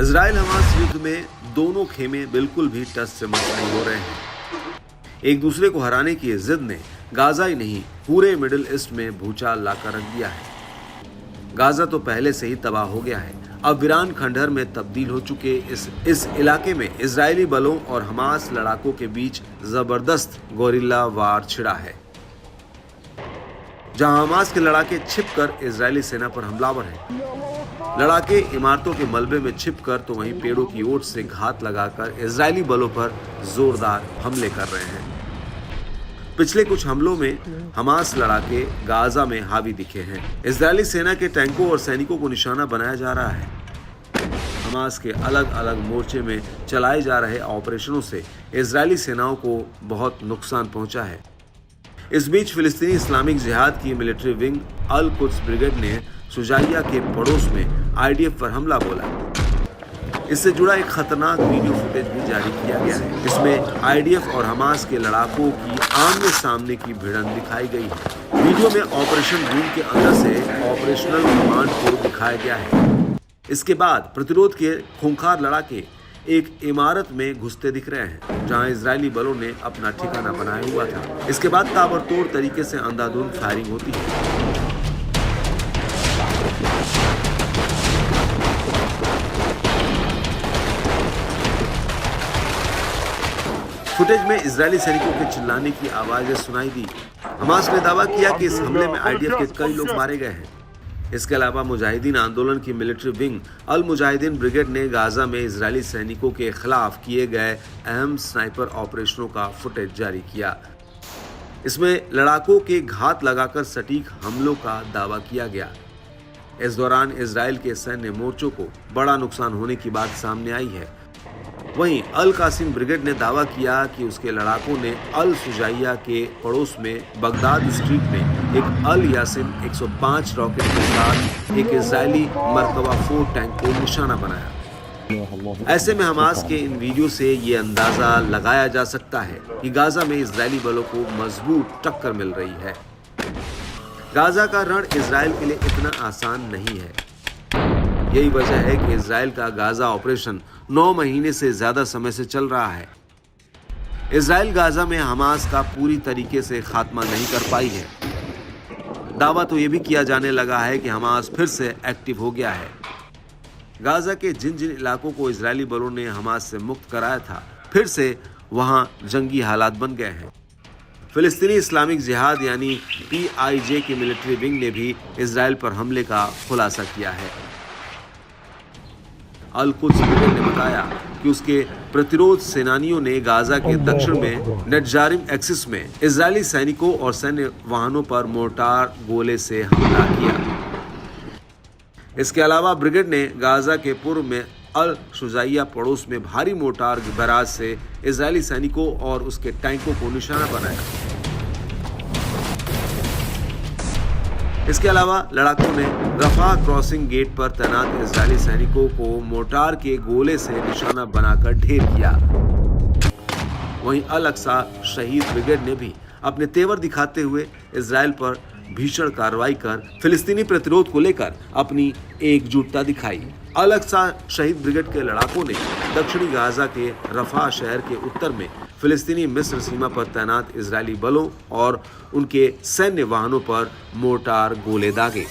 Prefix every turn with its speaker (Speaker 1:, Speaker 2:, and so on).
Speaker 1: Israel Hamas युद्ध में दोनों खेमे बिल्कुल भी टस से मस नहीं हो रहे हैं। एक दूसरे को हराने की जिद ने गाजा ही नहीं पूरे मिडिल ईस्ट में भूचाल लाकर रख दिया है। गाजा तो पहले से ही तबाह हो गया है। अब वीरान खंडहर में तब्दील हो चुके इस इलाके में इजरायली बलों और हमास लड़ाकों के बीच जबरदस्त गोरिल्ला वार छिड़ा है, जहां हमास के लड़ाके छिपकर इजरायली सेना पर हमलावर हैं। लड़ाके इमारतों के मलबे में छिपकर तो वहीं पेड़ों की ओट से घात लगाकर इजरायली बलों पर जोरदार हमले कर रहे हैं। पिछले कुछ हमलों में हमास लड़ाके गाजा में हावी दिखे हैं। इजरायली सेना के टैंकों और सैनिकों को निशाना बनाया जा रहा है। हमास के अलग अलग मोर्चे में चलाए जा रहे ऑपरेशनों से इजरायली सेनाओं को बहुत नुकसान पहुंचा है। इस बीच फिलिस्तीनी इस्लामिक जिहाद की मिलिट्री विंग अल कुद्स ब्रिगेड ने शुजाइया के पड़ोस में आईडीएफ पर हमला बोला। इससे जुड़ा एक खतरनाक वीडियो फुटेज भी जारी किया गया है। इसमें आईडीएफ और हमास के लड़ाकों की आमने सामने की भिड़ंत दिखाई गई है। वीडियो में ऑपरेशन रूम के अंदर से ऑपरेशनल कमांड को दिखाया गया है। इसके बाद प्रतिरोध के खूंखार लड़ाके एक इमारत में घुसते दिख रहे हैं, जहां इजरायली बलों ने अपना ठिकाना बनाया हुआ था। इसके बाद ताबड़तोड़ तरीके से अंधाधुंध फायरिंग होती है। फुटेज में इजरायली सैनिकों के चिल्लाने की आवाजें सुनाई दी। हमास ने दावा किया कि इस हमले में आईडीएफ के कई लोग मारे गए हैं। इसके अलावा मुजाहिदीन आंदोलन की मिलिट्री विंग अल मुजाहिदीन ब्रिगेड ने गाजा में इजरायली सैनिकों के खिलाफ किए गए अहम स्नाइपर ऑपरेशनों का फुटेज जारी किया। इसमें लड़ाकों के घात लगाकर सटीक हमलों का दावा किया गया। इस दौरान इजराइल के सैन्य मोर्चों को बड़ा नुकसान होने की बात सामने आई है। वहीं अल कासिम ब्रिगेड ने दावा किया कि उसके लड़ाकों ने अल शुजाइया के पड़ोस में बगदाद स्ट्रीट में एक अल यासिन 105 रॉकेट के साथ एक इजरायली मरकबा 4 टैंक को निशाना बनाया। ऐसे में हमास के इन वीडियो से ये अंदाजा लगाया जा सकता है कि गाजा में इजरायली बलों को मजबूत टक्कर मिल रही है। गाजा का रण इजराइल के लिए इतना आसान नहीं है। यही वजह है कि इजराइल का गाजा ऑपरेशन 9 महीने से ज्यादा समय से चल रहा है। इजराइल गाजा में हमास का पूरी तरीके से खात्मा नहीं कर पाई है। दावा तो यह भी किया जाने लगा है कि हमास फिर से एक्टिव हो गया है। गाजा के जिन जिन इलाकों को इजरायली बलों ने हमास से मुक्त कराया था, फिर से वहां जंगी हालात बन गए हैं। फिलिस्तीनी इस्लामिक जिहाद यानी PIJ की मिलिट्री विंग ने भी इजराइल पर हमले का खुलासा किया है। अल कुद्स ब्रिगेड ने बताया कि उसके प्रतिरोध सेनानियों ने गाजा के दक्षिण में नेटजारिम एक्सिस में इजरायली सैनिकों और सैन्य वाहनों पर मोर्टार गोले से हमला किया। इसके अलावा ब्रिगेड ने गाजा के पूर्व में अल शुजाइया पड़ोस में भारी मोर्टार बैराज से इजरायली सैनिकों और उसके टैंकों को निशाना बनाया। इसके अलावा लड़ाकों ने रफा क्रॉसिंग गेट पर तैनात इजरायली सैनिकों को मोर्टार के गोले से निशाना बनाकर ढेर किया। वहीं अल अक्सा शहीद ब्रिगेड ने भी अपने तेवर दिखाते हुए इजराइल पर भीषण कार्रवाई कर फिलिस्तीनी प्रतिरोध को लेकर अपनी एकजुटता दिखाई। अल अक्सा शहीद ब्रिगेड के लड़ाकों ने दक्षिणी गाजा के रफा शहर के उत्तर में फिलिस्तीनी मिस्र सीमा पर तैनात इजरायली बलों और उनके सैन्य वाहनों पर मोर्टार गोले दागे।